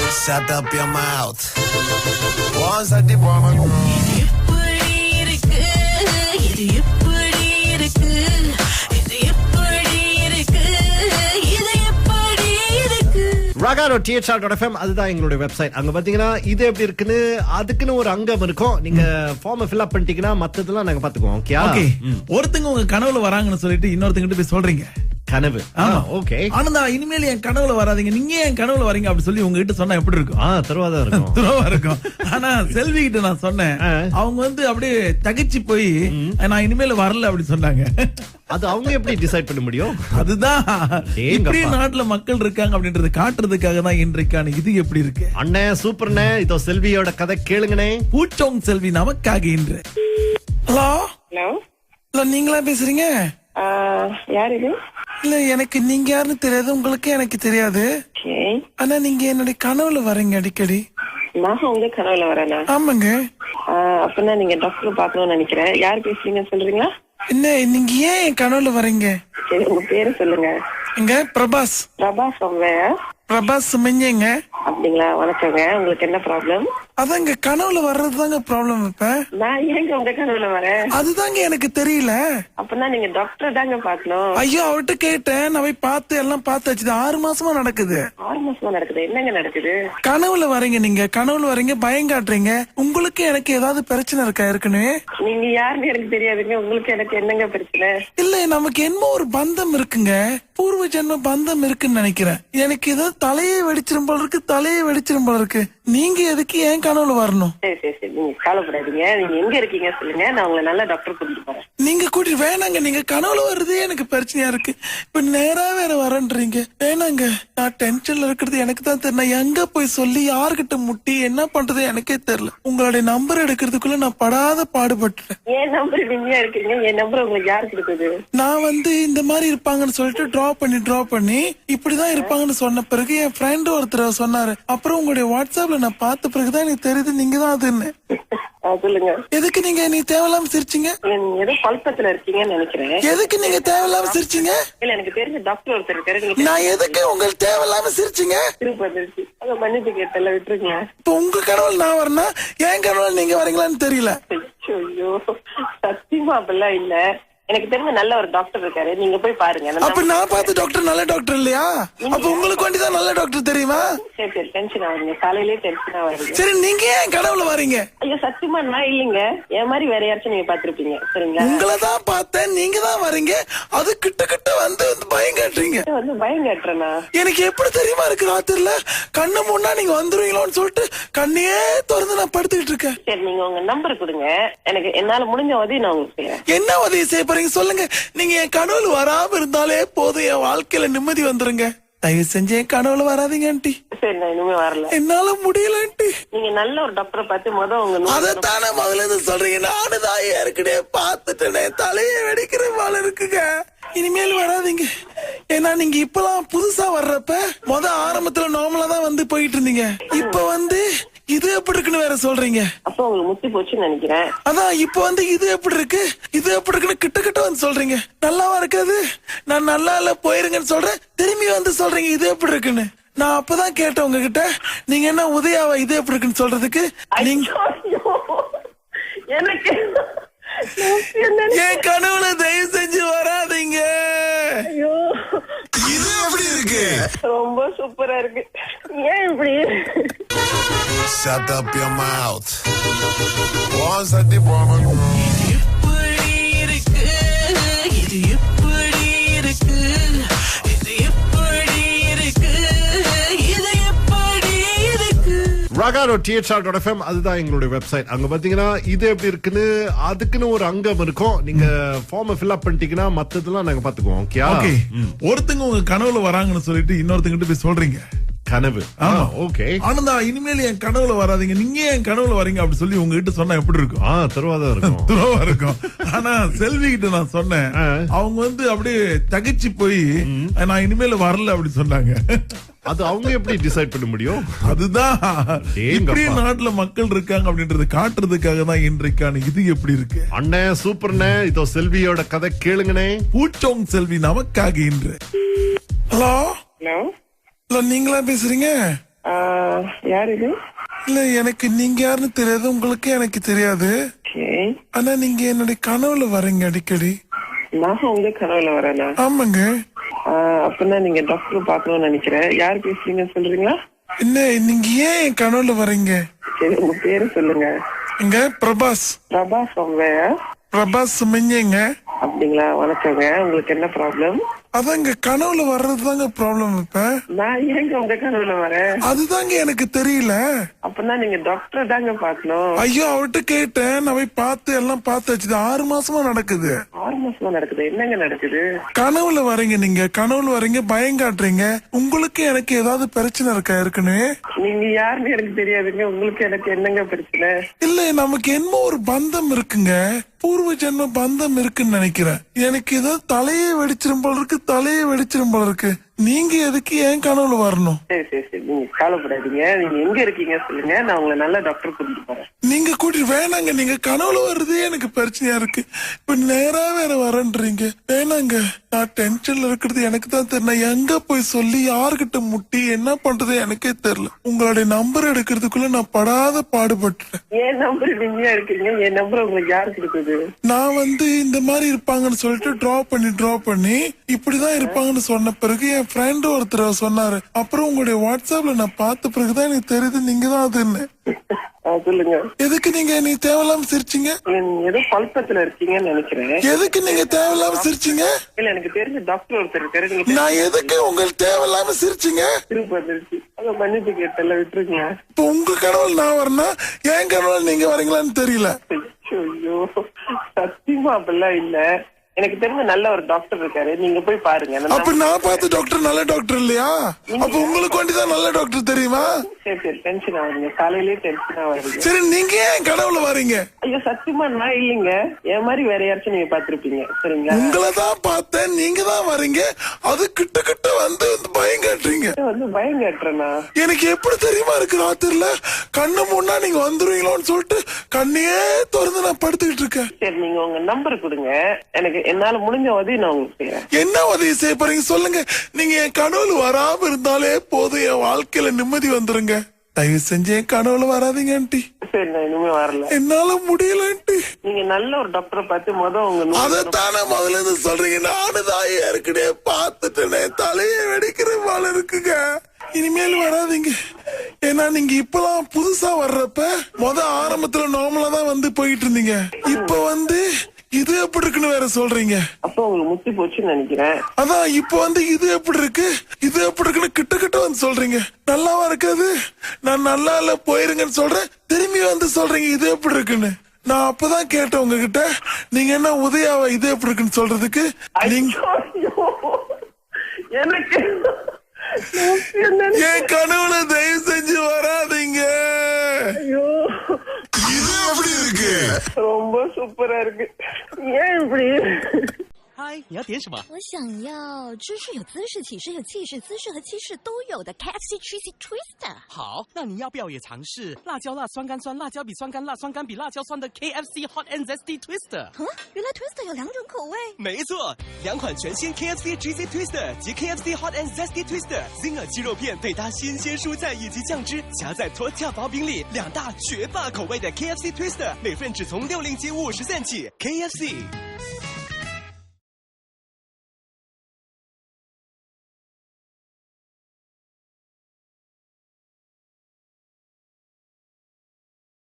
Shut up your mouth. Once I did one. Ragaro.thr.fm அதுதான் எங்களுடைய website. அங்க பாத்தீங்கன்னா இது எப்படி இருக்குன்னு அதுக்குன்னு ஒரு அங்கம் இருக்கும். நீங்க ஃபார்ம் ஃபில் அப் பண்ணிட்டீங்கன்னா மத்ததெல்லாம் நாங்க பாத்துக்குவோம். ஓகே. ஒருத்தங்க உங்க கனவுல வராங்கன்னு சொல்லிட்டு இன்னொருத்தங்கிட்ட போய் சொல்றீங்க கனவு. ஓகே. ஆனா இனிமேல் என் கனவுல வராதீங்க, நீங்க என் கனவுல வரீங்க அப்படி சொல்லி உங்ககிட்ட சொன்னா எப்படி இருக்கும்? துருவாதான் இருக்கும். துருவா இருக்கும். ஆனா செல்வி கிட்ட நான் சொன்னேன், அவங்க வந்து அப்படியே தகச்சு போய் நான் இனிமேல் வரல அப்படி சொன்னாங்க. அது அவங்க எப்படி டிசைட் பண்ண முடியும்? அதுதான் இப்படி நாட்டுல மக்கள் இருக்காங்க அப்படின்றது காட்டுறதுக்காக தான் இன்றைக்கான இது எப்படி இருக்கு. அண்ணே சூப்பர்ண்ணே, இதோ செல்வியோட கதை கேளுங்கண்ணே. பூச்சோங் செல்வி நமக்காக இன்று. ஹலோ ஹலோ, நீங்களா பேசுறீங்க? யார் இது? இல்ல எனக்கு நீங்க யாருன்னு தெரியாது, உங்களுக்கு எனக்கு தெரியாது. ஆனா நீங்க என்னுடைய கனவுல வரீங்க அடிக்கடி. நான் உங்க கனவுல வரேனா? ஆமாங்க. அப்படின்னா நீங்க டாக்டர் பாக்கணும்னு நினைக்கிறேன். யார் பேசுறீங்க சொல்றீங்களா? என்ன நீங்க ஏன் என் கனவுல வரீங்க? சரி, உங்க பேரு சொல்லுங்க. எங்க பிரபாஸ். பிரபாஸ் பிரபாஸ் சுமஞ்சேங்க. அப்படிங்களா? வணக்கங்க. உங்களுக்கு என்ன ப்ராப்ளம்? அதாங்க கனவுல வர்றதுதாங்க ப்ராப்ளம். இப்ப நான் ஏங்க உங்க கனவுல வரேன்? அதுதாங்க எனக்கு தெரியல. அப்படின்னா நீங்க டாக்டர் தாங்க பாக்கணும். ஐயோ, அவர்கிட்ட கேட்டேன், நான் போய் பார்த்து எல்லாம் பார்த்தாச்சு. 6 மாசமா நடக்குது. 6 மாசமா நடக்குது? என்னங்க நடக்குது? கனவுல வரீங்க, நீங்க கனவுல வரீங்க, பயம் காட்டுறீங்க. உங்களுக்கு எனக்கு ஏதாவது பிரச்சனை இருக்கா ஏற்கனவே? நீங்க யாருன்னு எனக்கு தெரியாதுங்க. உங்களுக்கு எனக்கு என்னங்க பிரச்சனை? இல்ல, நமக்கு என்ன ஒரு பந்தம் இருக்குங்க, பூர்வ ஜென்ம பந்தம் இருக்குன்னு நினைக்கிறேன். எனக்கு ஏதோ தலையே வெடிச்சிரும் போல இருக்கு, தலையே வெடிச்சிரும் போல இருக்கு. நீங்க எதுக்கு ஏன் கனவுல வரணும்? சரி, நீங்க கவலைப்படாதீங்க. நீங்க எங்க இருக்கீங்க சொல்லுங்க, நான் உங்களை நல்ல டாக்டர் கூட்டிட்டு போறேன். நீங்க கூட்டிட்டு வேணாங்க, நீங்க கனவுல வர்றதே எனக்கு பிரச்சனையா இருக்கு. இப்ப நேரா வேற வரன்றீங்க. வேணாங்க, நான் டென்ஷன்ல இருக்கிறது எனக்கு தான் தெரியல. நான் எங்க போய் சொல்லி யாருகிட்ட முட்டி என்ன பண்றது எனக்கே தெரியல. உங்களுடைய நம்பர் எடுக்கிறதுக்குள்ள நான் படாத பாடுபட்டுறேன். என் நம்பர் நீங்க இருக்கீங்க, என் நம்பர் உங்களுக்கு யாரு கொடுக்குது? நான் வந்து இந்த மாதிரி இருப்பாங்கன்னு சொல்லிட்டு டிரா பண்ணி இப்படிதான் இருப்பாங்கன்னு சொன்ன பிறகு என் ஃப்ரெண்ட் ஒருத்தர் சொன்னாரு. அப்புறம் உங்களுடைய வாட்ஸ்அப்ல நான் பார்த்த பிறகுதான் எனக்கு தெரியுது நீங்க தான் அதுன்னு. சொல்லுங்க. எதுக்கு நீங்க நீ தேவையில்லாம சிரிச்சீங்க? ஏதோ குழப்பத்துல இருக்கீங்கன்னு நினைக்கிறேன். எதுக்கு நீங்க தேவையில்லாம சிரிச்சீங்க? இல்ல, எனக்கு தெரிஞ்ச டாக்டர் ஒருத்தர் இருக்காரு. நான் எதுக்கு உங்களுக்கு தேவையில்லாம சிரிச்சீங்க? திருப்பி மன்னிப்பு கேட்டல, விட்டுருங்க. இப்ப உங்க கனவுல நான் வரேன்னா என் கனவுல நீங்க வரீங்களான்னு தெரியல. ஐயோ, சத்தியமா அப்படிலாம் இல்ல. எனக்கு தெரிஞ்ச நல்ல ஒரு டாக்டர் இருக்காரு, நீங்க போய் பாருங்க. அப்ப நான் பார்த்த டாக்டர் நல்ல டாக்டர் இல்லையா? அப்ப உங்களுக்கு வேண்டிதான் நல்ல டாக்டர் தெரியுமா? சரி, டென்ஷன் ஆகுறீங்க, காலையிலேயே டென்ஷன் ஆகுறீங்க. சரி, நீங்க ஏன் கனவுல வரீங்க? ஐயோ, சத்தியமா நான் இல்லைங்க. என் மாதிரி வேற யாராச்சும் நீங்க பாத்துருப்பீங்க. சரிங்களா? உங்களை தான் பார்த்தேன், நீங்க தான் வரீங்க. அது கிட்ட வந்து பயம் காட்டுறீங்க. பயம் காட்டுறேனா? எனக்கு எப்படி தெரியுமா இருக்கு, ராத்திரில கண்ணு முன்னா நீங்க வந்துருவீங்களோன்னு சொல்லிட்டு கண்ணையே திறந்து நான் படுத்துக்கிட்டு இருக்கேன். சரி, நீங்க உங்க நம்பர் கொடுங்க, எனக்கு என்னால முடிஞ்ச உதவி நான் உங்களுக்கு செய்யறேன். என்ன உதவி செய்ய போறீங்க சொல்லுங்க. நீங்க என் கனவுல வராம இருந்தாலே போதும், என் வாழ்க்கையில நிம்மதி வந்துருங்க. தயவு செஞ்சு என் கனவுல வராதீங்க ஆண்டி. சரி, நான் இனிமே வரல. என்னால முடியல ஆண்டி. நீங்க நல்ல ஒரு டாக்டரை பார்த்து உங்க அதைத்தானே முதல்ல இருந்து சொல்றீங்க. நானு தான் ஏற்கனவே பார்த்துட்டேனே, தலையை வெடிக்கிற போல இருக்குங்க. இனிமேல் வராதீங்க. ஏன்னா நீங்க இப்பெல்லாம் புதுசா வர்றப்ப ஆரம்பத்துல நார்மலா தான் வந்து போயிட்டு இருந்தீங்க. இப்ப வந்து இது எப்படி இருக்குன்னு வேற சொல்றீங்க. அப்ப உங்களுக்கு முத்தி போச்சுன்னு நினைக்கிறேன். அதான் இப்ப வந்து இது எப்படி இருக்குன்னு கிட்ட வந்து சொல்றீங்க. நல்லாவா இருக்காது? நான் நல்லா இல்ல போயிருங்கன்னு சொல்றேன், திரும்பி வந்து சொல்றீங்க இது எப்படி இருக்குன்னு. நான் அப்பதான் கேட்டேன் உங்ககிட்ட, நீங்க என்ன உதயாவா இது எப்படி இருக்குன்னு சொல்றதுக்கு? எனக்கு என் கனவுல தயவு செஞ்சு வராதீங்க. இது எப்படி இருக்கு? ரொம்ப சூப்பரா இருக்கு. ஏன் இப்படி? Shut up your mouth. Once I did one. இப்படி இருக்கு, இது இப்படி இருக்கு, இது இப்படி இருக்கு, இது இப்படி இருக்கு. Ragaro.thr.fm அதுதான் எங்களுடைய வெப்சைட். அங்க பாத்தீங்கன்னா இது எப்படி இருக்குன்னு அதுக்குன்னு ஒரு அங்கம் இருக்கும். நீங்க ஃபார்ம் ஃபில் அப் பண்ணிட்டீங்கன்னா மத்ததெல்லாம் நாங்க பாத்துக்குவோம். ஓகே. ஒருத்தங்க உங்க கனவுல வராங்கன்னு சொல்லிட்டு இன்னொருத்தங்கிட்ட போய் சொல்றீங்க கனவு. ஓகே. ஆனந்தா இனிமேல் என் கனவுல வராதீங்க, நீங்க என் கனவுல வரீங்க அப்படி சொல்லி உங்ககிட்ட சொன்னா எப்படி இருக்கும்? துருவாதான் இருக்கும். துருவா இருக்கும். ஆனா செல்வி கிட்ட நான் சொன்னேன், அவங்க வந்து அப்படியே தகச்சு போய் நான் இனிமேல் வரல அப்படி சொன்னாங்க. அது அவங்க எப்படி டிசைட் பண்ண முடியும்? அதுதான் இப்படி நாட்டுல மக்கள் இருக்காங்க அப்படின்றது காட்டுறதுக்காக தான் இன்றைக்கான இது எப்படி இருக்கு. அண்ணே சூப்பர்ண்ணே, இதோ செல்வியோட கதை கேளுங்கண்ணே. பூச்சோங் செல்வி நமக்காக இன்று. ஹலோ ஹலோ ஹலோ, நீங்களா பேசுறீங்க? யார் இது? இல்ல எனக்கு நீங்க யாருன்னு தெரியாது, உங்களுக்கு எனக்கு தெரியாது. ஆனா நீங்க என்னுடைய கனவுல வரீங்க அடிக்கடி. நான் உங்க கனவுல வரேனா? ஆமாங்க. அப்படின்னா நீங்க டாக்டர் பாக்கணும்னு நினைக்கிறேன். யார் பேசுறீங்கன்னு சொல்றீங்களா? என்ன நீங்க ஏன் என் கனவுல வரீங்க? சரி, உங்க பேரு சொல்லுங்க. எங்க பிரபாஸ். பிரபாஸ் உங்க? பிரபாஸ் சுமஞ்சேங்க. அப்படிங்களா? வணக்கங்க. உங்களுக்கு என்ன ப்ராப்ளம்? அதாங்க கனவுல வர்றதுதாங்க ப்ராப்ளம். இப்ப நான் ஏங்க உங்க கனவுல வரேன்? அதுதாங்க எனக்கு தெரியல. அப்படின்னா நீங்க டாக்டர் தாங்க பாக்கணும். ஐயோ, அவர்கிட்ட கேட்டேன், நான் போய் பார்த்து எல்லாம் பார்த்து வச்சுது. 6 மாசமா நடக்குது. 6 மாசமா நடக்குது? என்னங்க நடக்குது? கனவுல வரீங்க, நீங்க கனவுல வரீங்க, பயம் காட்டுறீங்க. உங்களுக்கு எனக்கு ஏதாவது பிரச்சனை இருக்கா? இருக்குன்னு நீங்க யாருன்னு எனக்கு தெரியாதுங்க. உங்களுக்கு எனக்கு என்னங்க பிரச்சனை? இல்ல, நமக்கு என்ன ஒரு பந்தம் இருக்குங்க, பூர்வ ஜென்ம பந்தம் இருக்குன்னு நினைக்கிறேன். எனக்கு ஏதாவது தலையே வெடிச்சிரும் போல இருக்கு, தலையே வெடிச்சிரும் போல இருக்கு. நீங்க எதுக்கு ஏன் கனவுல வரணும்? சரி சரி சரி, நீங்க கவலைப்படாதீங்க. நீங்க எங்க இருக்கீங்க சொல்லுங்க, நான் உங்களை நல்ல டாக்டர் கூட்டிட்டு போறேன். நீங்க கூட்டிட்டு வேணாங்க, நீங்க கனவுல வர்றதே எனக்கு பிரச்சனையா இருக்கு. இப்ப நேரா வேற வரன்றீங்க. வேணாங்க, நான் டென்ஷன்ல இருக்கிறது எனக்கு தான் தெரியல. எங்க போய் சொல்லி யாருகிட்ட முட்டி என்ன பண்றது எனக்கே தெரியல. உங்களுடைய நம்பர் எடுக்கிறதுக்குள்ள நான் படாத பாடுபட்டுட்டேன். என் நம்பர் நீங்க எடுக்கிறீங்க? என் நம்பர் உங்களுக்கு யாரு கொடுத்தது? நான் இந்த மாதிரி இருப்பாங்கன்னு சொல்லிட்டு டிரா பண்ணி இப்படிதான் இருப்பாங்கன்னு சொன்ன பிறகு என் ஃப்ரெண்ட் ஒருத்தர் சொன்னாரு. அப்புறம் உங்களுடைய வாட்ஸ்அப்ல நான் பார்த்த பிறகுதான் எனக்கு தெரியுது நீங்க தான் அதுன்னு. சொல்லுங்க. எதுக்கு நீங்க நீ தேவையில்லாம சிரிச்சீங்க? ஏதோ பழக்கத்துல இருக்கீங்கன்னு நினைக்கிறேன். எதுக்கு நீங்க தேவையில்லாம சிரிச்சீங்க? இல்ல, எனக்கு தெரிஞ்ச டாக்டர் ஒருத்தர் இருக்காரு. நான் எதுக்கு உங்களுக்கு தேவையில்லாம சிரிச்சீங்க? திருப்பி அத மன்னிப்பு கேட்டல, விட்டுருங்க. இப்ப உங்க கனவுல நான் வரேன்னா என் கனவுல நீங்க வரீங்களான்னு தெரியல. ஐயோ, சத்தியமா அப்படிலாம் இல்ல. எனக்கு தெரிஞ்ச நல்ல ஒரு டாக்டர் இருக்காரு, நீங்க போய் பாருங்க. அப்ப நான் பார்த்த டாக்டர் நல்ல டாக்டர் இல்லையா? அப்ப உங்களுக்கு வேண்டிதான் நல்ல டாக்டர் தெரியுமா? சரி சரி, டென்ஷன் ஆகுங்க. காலையிலேயே டென்ஷன் ஆகுங்க. சரி, நீங்க ஏன் கனவுல வரீங்க? ஐயோ, சத்தியமா நான் இல்லைங்க. என் மாதிரி வேற யாராச்சும் நீங்க பாத்துருப்பீங்க. சரிங்களா? உங்களதான் பார்த்தேன், நீங்க தான் வரீங்க. அது கிட்ட கிட்ட வந்து பயம் காட்டுறீங்க. பயம் காட்டுறேன்னா எனக்கு எப்படி தெரியுமா இருக்கு? ராத்திரில கண்ணு முன்னா நீங்க வந்துருவீங்களோன்னு சொல்லிட்டு கண்ணையே திறந்து நான் படுத்துக்கிட்டு இருக்கேன். சரி, நீங்க உங்க நம்பர் கொடுங்க. எனக்கு என்னால முடிஞ்ச உதவி நான் உங்களுக்கு செய்யறேன். என்ன உதவி செய்ய போறீங்க சொல்லுங்க. நீங்க என் கனவுல வராம இருந்தாலே போதும், என் வாழ்க்கையில நிம்மதி வந்துருங்க. தயவு செஞ்சு என் கனவுல வராதீங்க ஆண்டி. சரி, நான் இனிமே வரல. என்னால முடியல ஆண்டி. நீங்க நல்ல ஒரு டாக்டரை பார்த்து உங்க அதைத்தானே முதல்ல இருந்து சொல்றீங்க. நானு தான் ஏற்கனவே பார்த்துட்டேனே, தலையை வெடிக்கிற போல இருக்குங்க. இனிமேல் வராதீங்க. ஏன்னா நீங்க இப்பெல்லாம் புதுசா வர்றப்ப ஆரம்பத்துல நார்மலா தான் வந்து போயிட்டு இருந்தீங்க. இப்ப இது எப்படி இருக்குன்னு வேற சொல்றீங்க. அப்ப உங்களுக்கு முத்தி போச்சுன்னு நினைக்கிறேன். அதான் இப்ப இது எப்படி இருக்கு, இது எப்படி இருக்குன்னு கிட்ட கிட்ட வந்து சொல்றீங்க. நல்லாவா இருக்காது? நான் நல்லா இல்ல போயிருங்கன்னு சொல்றேன், திரும்பி சொல்றீங்க இது எப்படி இருக்குன்னு. நான் அப்பதான் கேட்டேன் உங்ககிட்ட, நீங்க என்ன உதயாவா இது எப்படி இருக்குன்னு சொல்றதுக்கு. எனக்கு என் கனவுல தயவு செஞ்சு வராதீங்க. இது எப்படி இருக்கு? ரொம்ப சூப்பரா இருக்கு. ஏன் இப்படி?嗨，你要点什么？我想要知识有姿势，体式有气势，姿势和气势都有的 KFC Cheesy Twister。好，那你要不要也尝试辣椒辣酸干酸，辣椒比酸干辣，酸干比辣椒酸的 KFC Hot and Zesty Twister？原来 Twister 有2种口味。没错，2款全新 KFC Cheesy Twister 及 KFC Hot and Zesty Twister Zinger 鸡肉片配搭新鲜蔬菜以及酱汁，夹在脱跳薄饼里，2大绝霸口味的 KFC Twister，每份只从60.50 起。KFC。